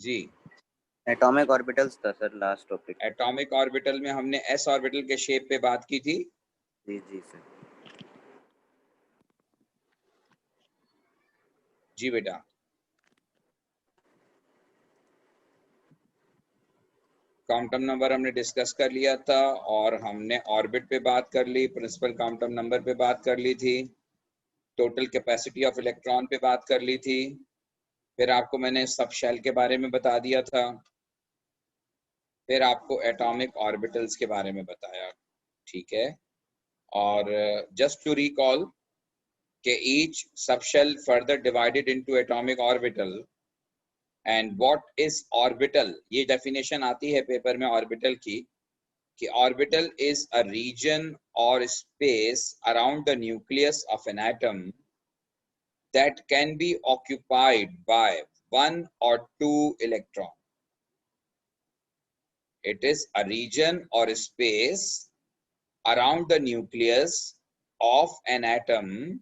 जी, atomic orbitals था sir last topic. Atomic orbital में हमने एस ऑर्बिटल के शेप पे बात की थी। जी जी सर। जी बेटा, क्वांटम नंबर हमने डिस्कस कर लिया था और हमने ऑर्बिट पे बात कर ली, प्रिंसिपल क्वांटम नंबर पे बात कर ली थी, टोटल कैपेसिटी ऑफ इलेक्ट्रॉन पे बात कर ली थी। फिर आपको मैंने सब शेल के बारे में बता दिया था। फिर आपको एटॉमिक ऑर्बिटल्स के बारे में बताया, ठीक है। और जस्ट टू रिकॉल कि each subshell further divided into atomic orbital and what is orbital, ये definition आती है पेपर में orbital की कि orbital is a region or space around the nucleus of an atom that can be occupied by one or two electrons. It is a region or space around the nucleus of an atom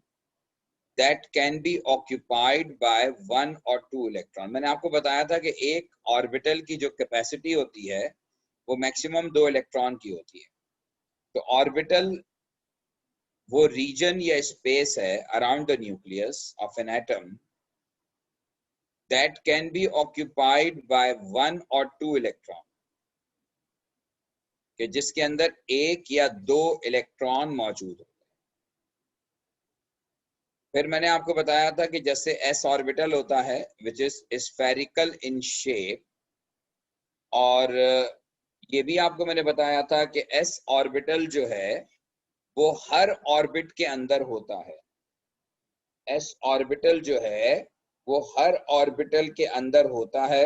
that can be occupied by one or two electron. मैंने आपको बताया था कि एक orbital की जो capacity होती है वो मैक्सिमम 2 इलेक्ट्रॉन की होती है। तो ऑर्बिटल वो रीजन या स्पेस है around the nucleus of an atom that can be occupied by one और टू इलेक्ट्रॉन, कि जिसके अंदर एक या दो इलेक्ट्रॉन मौजूद हो। फिर मैंने आपको बताया था कि जैसे एस ऑर्बिटल होता है which is spherical in shape, और ये भी आपको मैंने बताया था कि एस ऑर्बिटल जो है वो हर ऑर्बिट के अंदर होता है। एस ऑर्बिटल जो है वो हर ऑर्बिटल के अंदर होता है।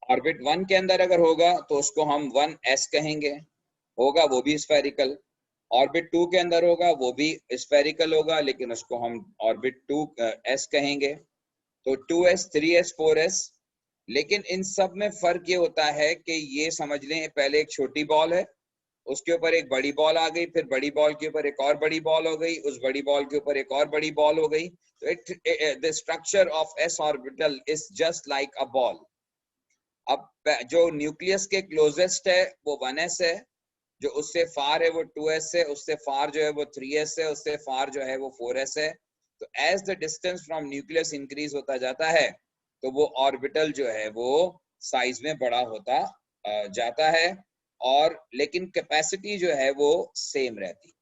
ऑर्बिट 1 के अंदर अगर होगा तो उसको हम 1s कहेंगे, होगा वो भी स्फेरिकल। ऑर्बिट 2 के अंदर होगा वो भी स्फेरिकल होगा, लेकिन उसको हम ऑर्बिट 2s कहेंगे। तो 2s 3s 4s। लेकिन इन सब में फर्क ये होता है कि ये समझ लें पहले एक छोटी बॉल है, उसके ऊपर एक बड़ी बॉल आ गई, फिर बड़ी बॉल के ऊपर एक और बड़ी बॉल हो गई, उस बड़ी बॉल के ऊपर एक और बड़ी बॉल हो गई। तो the structure of S orbital is just like a ball. अब जो न्यूक्लियस के क्लोजेस्ट है वो 1s है, जो उससे फार है वो 2s है, उससे फार जो है वो 3s है, उससे फार जो है वो 4s है। तो as the distance from nucleus increase होता जाता है तो वो ऑर्बिटल जो है वो साइज में बड़ा होता जाता है, और लेकिन कैपेसिटी जो है वो सेम रहती।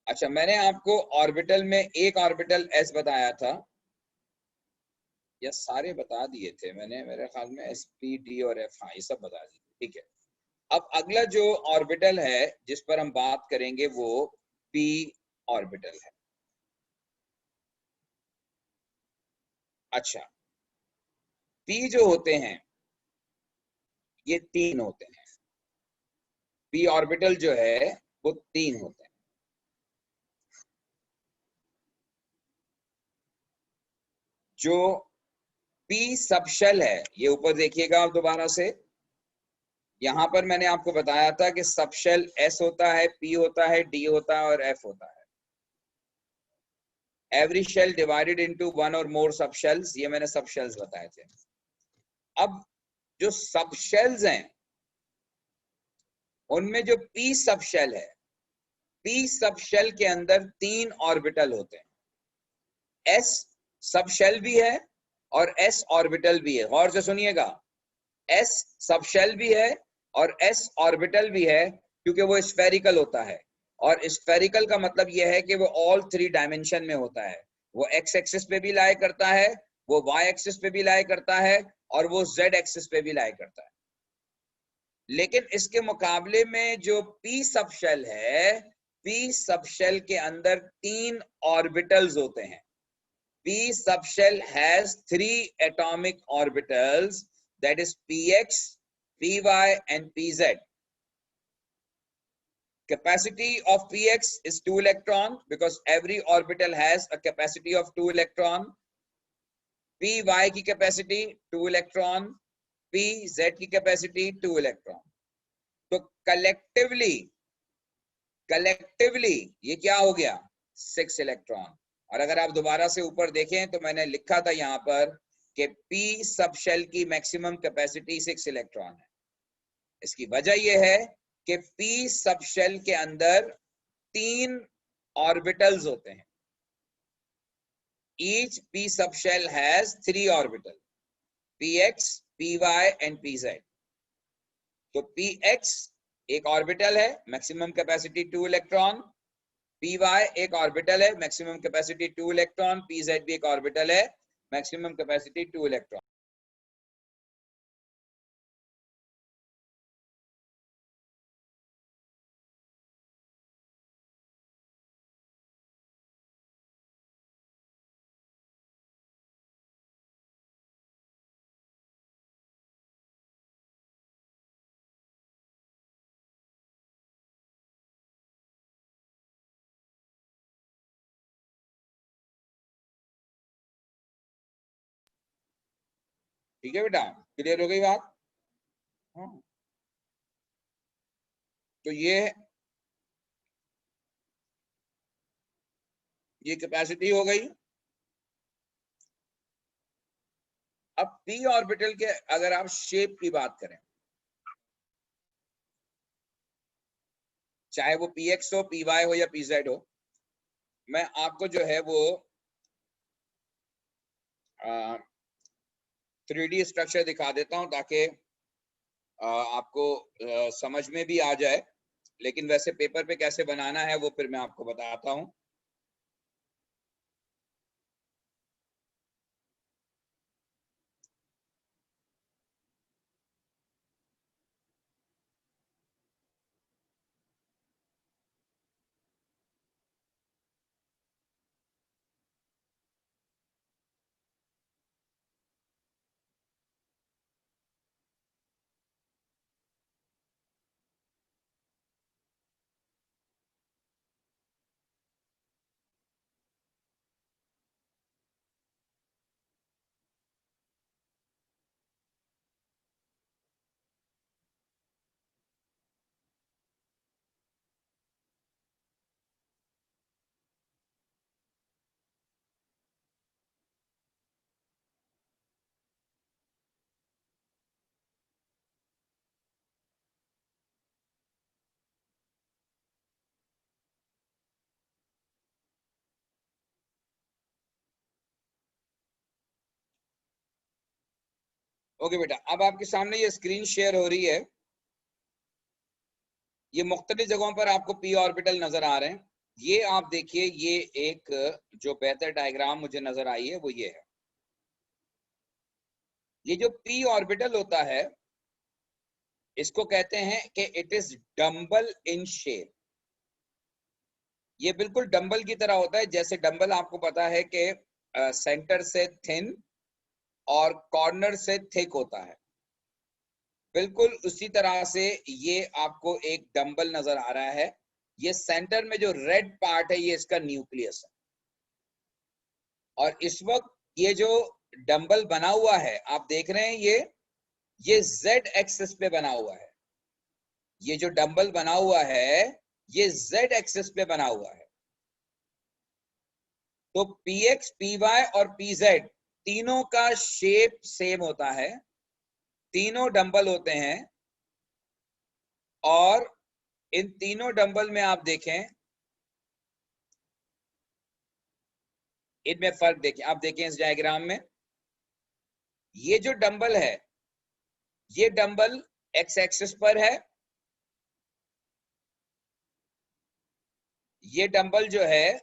अच्छा, मैंने आपको ऑर्बिटल में एक ऑर्बिटल एस बताया था, या सारे बता दिए थे मैंने, मेरे ख्याल में एस पी डी और एफ, हाँ ये सब बता दिए, ठीक है। अब अगला जो ऑर्बिटल है जिस पर हम बात करेंगे वो पी ऑर्बिटल है। अच्छा, पी जो होते हैं ये 3 होते हैं। पी ऑर्बिटल जो है वो 3 होते हैं। जो पी सबशेल है, ये ऊपर देखिएगा आप दोबारा से, यहां पर मैंने आपको बताया था कि सबशेल एस होता है, पी होता है, डी होता है और एफ होता है। Every shell divided into one और मोर सबशेल्स, ये मैंने सबशेल्स बताए थे। अब जो सबशेल्स हैं उनमें जो पी सबशेल है, पी सबशेल के अंदर 3 ऑर्बिटल होते हैं। एस सबशेल भी है और एस ऑर्बिटल भी है। गौर से सुनिएगा, एस सबशेल भी है और एस ऑर्बिटल भी है, क्योंकि वो स्फेरिकल होता है। और स्फेरिकल का मतलब यह है कि वो ऑल 3 डायमेंशन में होता है। वो एक्स एक्सिस पे भी लाई करता है, वो वाई एक्सिस पे भी लाई करता है, और वो जेड एक्सिस पे भी लाई करता है। लेकिन इसके मुकाबले में जो पी सबशेल है, पी सबशेल के अंदर 3 ऑर्बिटल्स होते हैं। P subshell has 3 atomic orbitals, that is px, py and pz. Capacity of px is 2 electron because every orbital has a capacity of 2 electron. P y की capacity 2 electron, p z की capacity 2 electron. तो collectively ये क्या हो गया 6 electron. और अगर आप दोबारा से ऊपर देखें तो मैंने लिखा था यहाँ पर कि पी सब शेल की मैक्सिमम कैपेसिटी 6 इलेक्ट्रॉन है। इसकी वजह यह है कि पी सब शेल के अंदर 3 ऑर्बिटल्स होते हैं। Each p sub shell has 3 orbital, px, py and pz। तो px एक ऑर्बिटल है, मैक्सिमम कैपेसिटी 2 इलेक्ट्रॉन, py एक ऑर्बिटल है, मैक्सिमम कैपेसिटी 2 इलेक्ट्रॉन, pz भी एक ऑर्बिटल है, मैक्सिमम कैपेसिटी 2 इलेक्ट्रॉन। ठीक है बेटा, क्लियर हो गई बात? हाँ। तो ये कैपेसिटी हो गई। अब पी ऑर्बिटल के अगर आप शेप की बात करें, चाहे वो px हो, py हो या pz हो, मैं आपको जो है वो 3D स्ट्रक्चर दिखा देता हूं ताकि आपको समझ में भी आ जाए। लेकिन वैसे पेपर पे कैसे बनाना है वो फिर मैं आपको बताता हूं। ओके बेटा, अब आपके सामने ये स्क्रीन शेयर हो रही है। ये मुख्तलिफ जगहों पर आपको पी ऑर्बिटल नजर आ रहे हैं। ये आप देखिए, ये एक जो बेहतर डायग्राम मुझे नजर आई है वो ये है। ये जो पी ऑर्बिटल होता है इसको कहते हैं कि it is dumbbell in shape. ये बिल्कुल डंबल की तरह होता है। जैसे डंबल आपको पता है कि सेंटर से थिन और कॉर्नर से थिक होता है, बिल्कुल उसी तरह से ये आपको एक डंबल नजर आ रहा है। ये सेंटर में जो रेड पार्ट है ये इसका न्यूक्लियस है। और इस वक्त ये जो डंबल बना हुआ है आप देख रहे हैं, ये जेड एक्सिस पे बना हुआ है। ये जो डंबल बना हुआ है ये जेड एक्सिस पे बना हुआ है। तो px, py और pz तीनों का शेप सेम होता है, तीनों डंबल होते हैं। और इन तीनों डंबल में आप देखें, इनमें फर्क देखें। आप देखें इस डायग्राम में, ये जो डंबल है ये डंबल एक्स एक्सिस पर है, ये डंबल जो है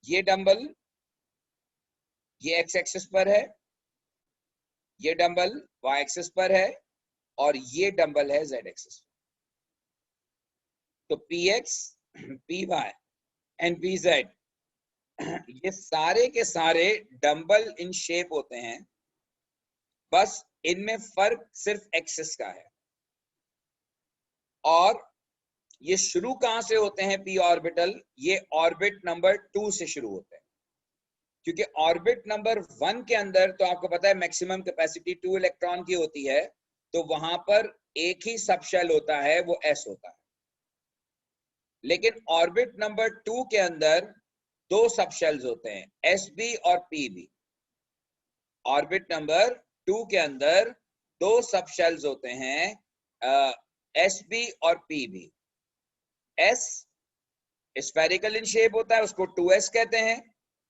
ये डंबल ये एक्स एक्सिस पर है, ये डंबल वाई एक्सिस पर है और ये डंबल है जेड एक्सिस। तो px, py एंड pz ये सारे के सारे डम्बल इन शेप होते हैं, बस इनमें फर्क सिर्फ एक्सिस का है। और ये शुरू कहां से होते हैं पी ऑर्बिटल? ये ऑर्बिट नंबर 2 से शुरू होते हैं, क्योंकि ऑर्बिट नंबर 1 के अंदर तो आपको पता है मैक्सिमम कैपेसिटी 2 इलेक्ट्रॉन की होती है, तो वहां पर एक ही सबशेल होता है, वो एस होता है। लेकिन ऑर्बिट नंबर 2 के अंदर दो सबशेल्स होते हैं, एस बी और पी बी। ऑर्बिट नंबर 2 के अंदर दो सबशेल्स होते हैं, एस बी और p b. S spherical in shape होता है, उसको 2s कहते हैं,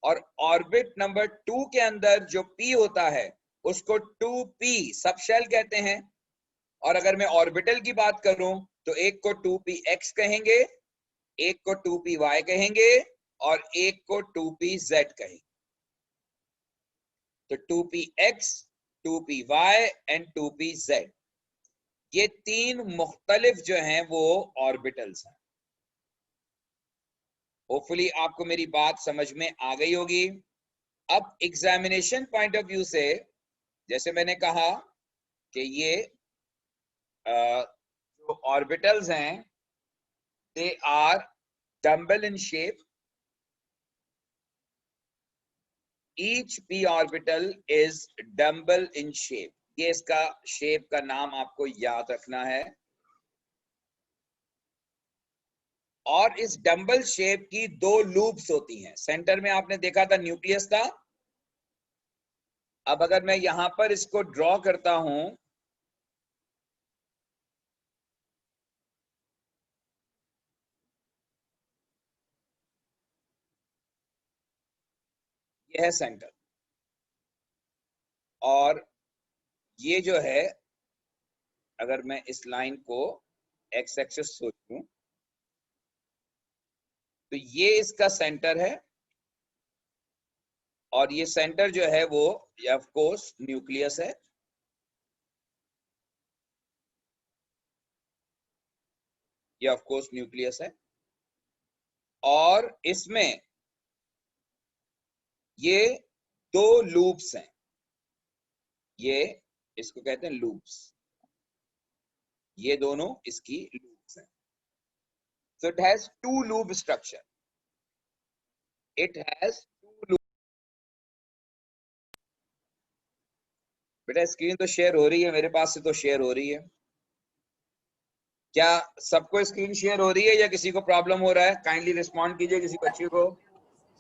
और ऑर्बिट नंबर 2 के अंदर जो p होता है उसको 2p सबशेल कहते हैं। और अगर मैं ऑर्बिटल की बात करूं तो एक को 2px कहेंगे, एक को 2py कहेंगे, और एक को 2pz कहेंगे। तो 2px, 2py एंड 2pz, ये तीन मुख्तलिफ जो हैं वो ऑर्बिटल्स हैं। होपफुली आपको मेरी बात समझ में आ गई होगी। अब एग्जामिनेशन पॉइंट ऑफ व्यू से, जैसे मैंने कहा कि ये जो ऑर्बिटल्स हैं they are dumbbell in shape. Each p orbital is dumbbell in shape. ये इसका शेप का नाम आपको याद रखना है। और इस डम्बल शेप की दो लूप्स होती हैं। सेंटर में आपने देखा था न्यूक्लियस था। अब अगर मैं यहां पर इसको ड्रॉ करता हूं, यह है सेंटर, और ये जो है, अगर मैं इस लाइन को एक्स एक्सिस सोचूं तो ये इसका सेंटर है, और ये सेंटर जो है वो ऑफ कोर्स न्यूक्लियस है। ये ऑफ कोर्स न्यूक्लियस है, और इसमें ये दो लूप्स हैं। ये इसको कहते हैं लूप्स। ये दोनों इसकी लूप्स हैं। So it has two loop structure. It has two loop. बेटा स्क्रीन तो शेयर हो रही है, मेरे पास से तो शेयर हो रही है। क्या सबको स्क्रीन शेयर हो रही है या किसी को प्रॉब्लम हो रहा है? काइंडली रिस्पॉन्ड कीजिए किसी बच्चे को।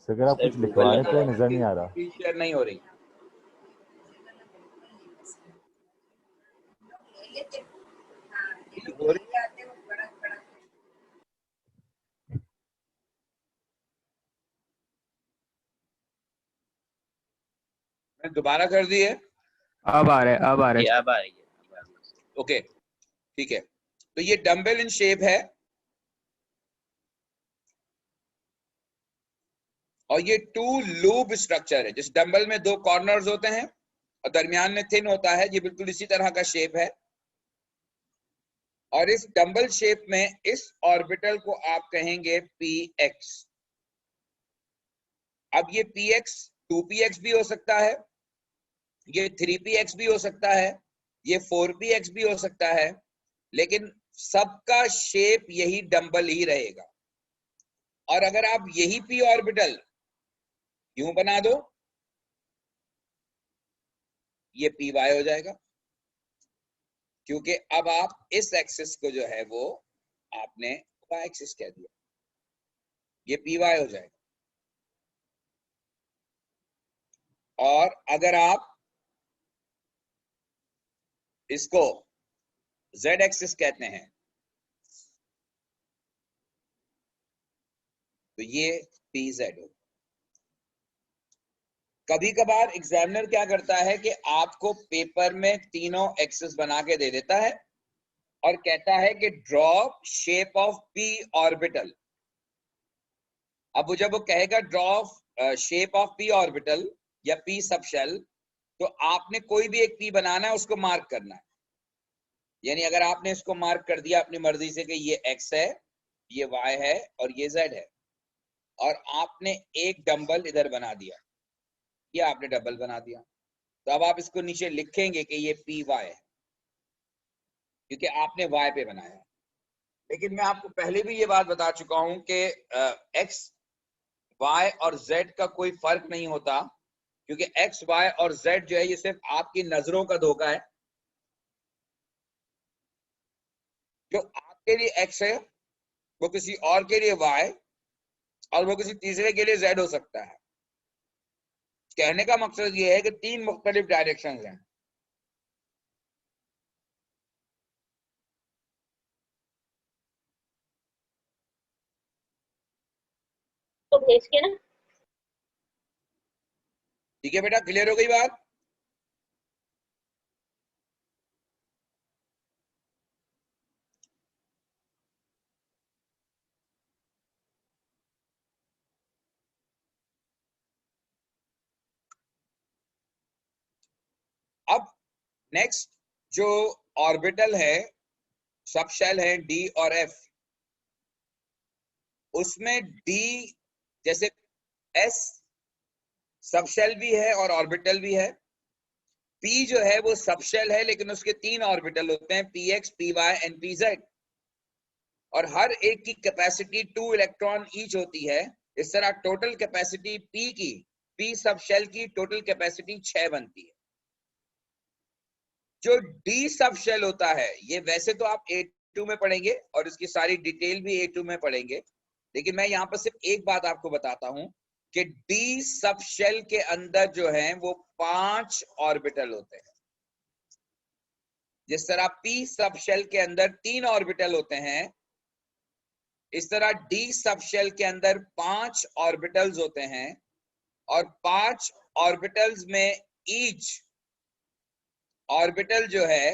अगर आप कुछ लिखवा रहे तो नजर नहीं आ रहा। स्क्रीन शेयर नहीं हो रही। हो रही है? मैं दोबारा कर दी है। अब आ रहे अब आ रही है। ओके ठीक है। तो ये डम्बल इन शेप है, और ये टू लूप स्ट्रक्चर है। जिस डम्बल में दो कॉर्नर्स होते हैं और दरमियान में थिन होता है, ये बिल्कुल इसी तरह का शेप है। और इस डम्बल शेप में इस ऑर्बिटल को आप कहेंगे px। अब ये px 2px भी हो सकता है, ये 3px भी हो सकता है, ये 4px भी हो सकता है, लेकिन सबका शेप यही डम्बल ही रहेगा। और अगर आप यही p ऑर्बिटल यूं बना दो, ये py हो जाएगा, क्योंकि अब आप इस एक्सिस को जो है वो आपने y एक्सिस कह दिया, ये py हो जाएगा। और अगर आप इसको z एक्सिस कहते हैं तो ये pz होगा। कभी कभार एग्जामिनर क्या करता है कि आपको पेपर में तीनों एक्सिस बना के दे देता है और कहता है कि draw shape of p orbital. अब जब वो कहेगा draw shape of p orbital या p सबशेल, तो आपने कोई भी एक p बनाना है, उसको मार्क करना है। यानी अगर आपने इसको मार्क कर दिया अपनी मर्जी से कि ये x है, ये y है और ये z है, और आपने एक डंबल इधर बना दिया, ये आपने डबल बना दिया, तो अब आप इसको नीचे लिखेंगे कि ये पी वाई है क्योंकि आपने वाई पे बनाया है। लेकिन मैं आपको पहले भी ये बात बता चुका हूं कि एक्स वाई और जेड का कोई फर्क नहीं होता, क्योंकि एक्स वाई और जेड जो है ये सिर्फ आपकी नजरों का धोखा है। जो आपके लिए एक्स है वो किसी और के लिए वाई और वो किसी तीसरे के लिए जेड हो सकता है। कहने का मकसद ये है कि 3 मुख्तलिफ डायरेक्शंस हैं। तो भेज के ना। ठीक है बेटा, क्लियर हो गई बात? अब नेक्स्ट जो ऑर्बिटल है, सब शेल है डी और एफ, उसमें डी जैसे एस सब शेल भी है और ऑर्बिटल भी है। पी जो है वो सब शेल है लेकिन उसके 3 ऑर्बिटल होते हैं, p x, p y and p z, और हर एक की कैपेसिटी 2 इलेक्ट्रॉन ईच होती है। इस तरह टोटल कैपेसिटी पी की, पी सब शेल की टोटल कैपेसिटी 6 बनती है। जो डी सब शेल होता है ये वैसे तो आप A2 में पढ़ेंगे और इसकी सारी डिटेल भी A2 में पढ़ेंगे, लेकिन मैं यहाँ पर सिर्फ एक बात आपको बताता हूं कि डी सब शेल के अंदर जो है वो 5 ऑर्बिटल होते हैं। जिस तरह पी सब शेल के अंदर 3 ऑर्बिटल होते हैं, इस तरह डी सब शेल के अंदर 5 ऑर्बिटल्स होते हैं, और 5 ऑर्बिटल्स में ईच ऑर्बिटल जो है,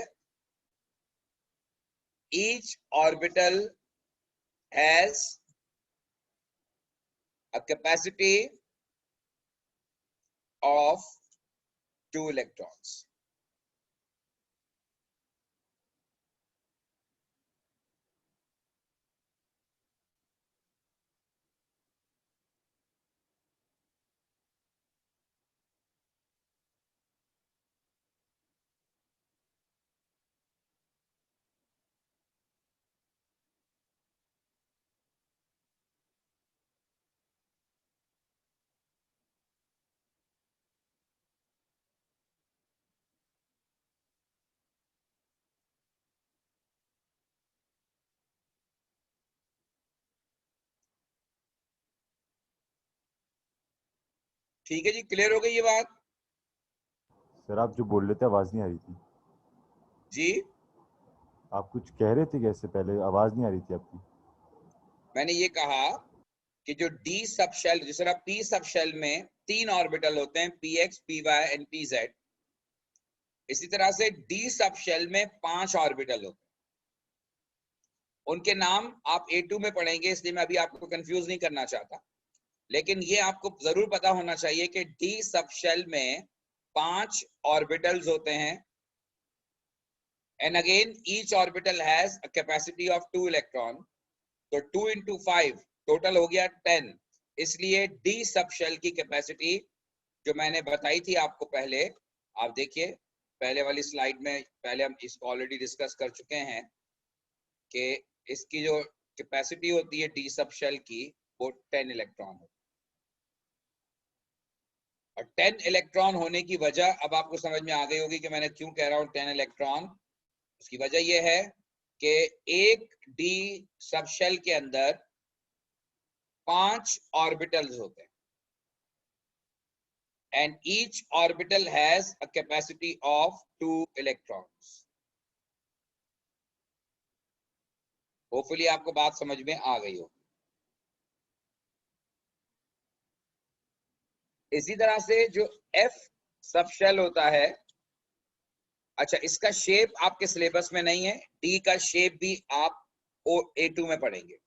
each orbital has a capacity of 2 electrons. ठीक है जी, क्लियर हो गई ये बात? सर आप जो बोल रहे थे आवाज नहीं आ रही थी। जी, आप कुछ कह रहे थे कैसे, पहले आवाज नहीं आ रही थी आपकी। मैंने ये कहा कि जो डी सब शेल, जिस तरह पी सब शेल में 3 ऑर्बिटल होते हैं, p x, p y and p z, इसी तरह से डी सब शेल में 5 ऑर्बिटल होते हैं। उनके नाम आप A2 में पढ़ेंगे, इसलिए मैं अभी आपको कंफ्यूज नहीं करना चाहता, लेकिन ये आपको जरूर पता होना चाहिए कि डी सब शेल में 5 ऑर्बिटल्स होते हैं, and again each orbital has a capacity of 2 electron, तो 2 into 5 टोटल हो गया 10। इसलिए डी सब शेल की कैपेसिटी जो मैंने बताई थी आपको पहले, आप देखिए पहले वाली स्लाइड में, पहले हम इसको ऑलरेडी डिस्कस कर चुके हैं कि इसकी जो कैपेसिटी होती है डी सब शेल की वो 10 इलेक्ट्रॉन है। और 10 इलेक्ट्रॉन होने की वजह अब आपको समझ में आ गई होगी कि मैंने क्यों कह रहा हूं 10 इलेक्ट्रॉन। उसकी वजह यह है कि एक डी सब शेल के अंदर 5 ऑर्बिटल्स होते हैं, and each orbital has a capacity of 2 electrons. Hopefully आपको बात समझ में आ गई हो। इसी तरह से जो F सब शेल होता है, अच्छा इसका शेप आपके सिलेबस में नहीं है, डी का शेप भी आप A2 में पढ़ेंगे,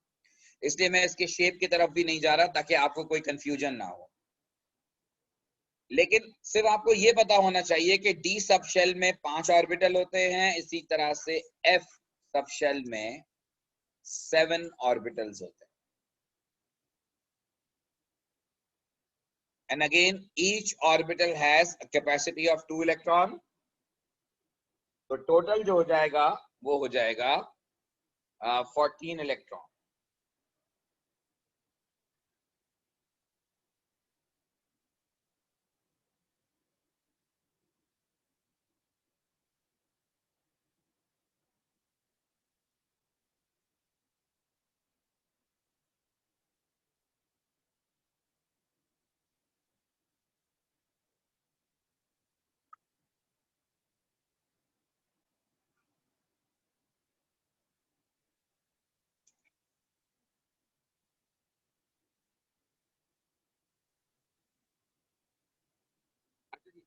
इसलिए मैं इसके शेप की तरफ भी नहीं जा रहा ताकि आपको कोई कंफ्यूजन ना हो। लेकिन सिर्फ आपको ये पता होना चाहिए कि डी सब शेल में 5 ऑर्बिटल होते हैं, इसी तरह से एफ सब शेल में 7 ऑर्बिटल्स होते हैं। and again each orbital has a capacity of 2 electron. तो टोटल जो हो जाएगा वो हो जाएगा 14 इलेक्ट्रॉन.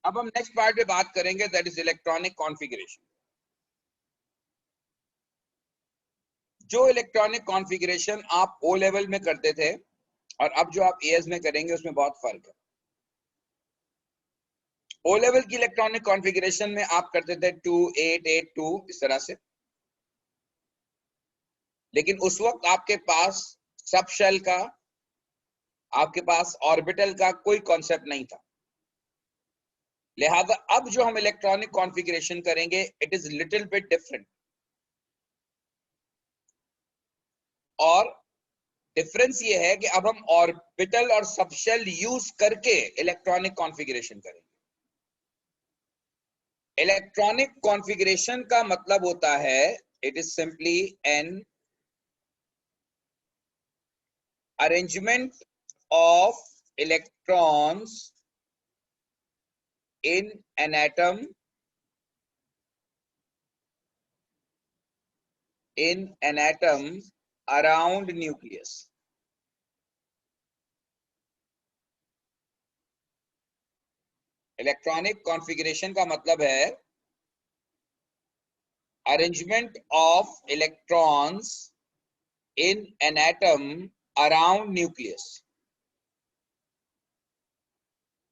अब हम नेक्स्ट पार्ट पे बात करेंगे, दैट इज इलेक्ट्रॉनिक कॉन्फ़िगरेशन. जो इलेक्ट्रॉनिक कॉन्फ़िगरेशन आप ओ लेवल में करते थे और अब जो आप एएस में करेंगे उसमें बहुत फर्क है. ओ लेवल की इलेक्ट्रॉनिक कॉन्फ़िगरेशन में आप करते थे 2 8 8 2 इस तरह से, लेकिन उस वक्त आपके पास सब शेल का, आपके पास ऑर्बिटल का कोई कॉन्सेप्ट नहीं था. लिहाजा अब जो हम इलेक्ट्रॉनिक कॉन्फ़िगरेशन करेंगे it is little bit different. और डिफरेंस ये है कि अब हम ऑर्बिटल और सबशेल यूज करके इलेक्ट्रॉनिक कॉन्फ़िगरेशन करेंगे. इलेक्ट्रॉनिक कॉन्फ़िगरेशन का मतलब होता है it is simply an arrangement of electrons in an atom around nucleus. Electronic configuration का मतलब है arrangement of electrons in an atom around nucleus.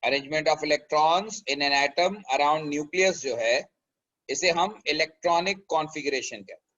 Arrangement of electrons in an atom around nucleus जो है इसे हम इलेक्ट्रॉनिक कॉन्फ़िगरेशन कहते हैं.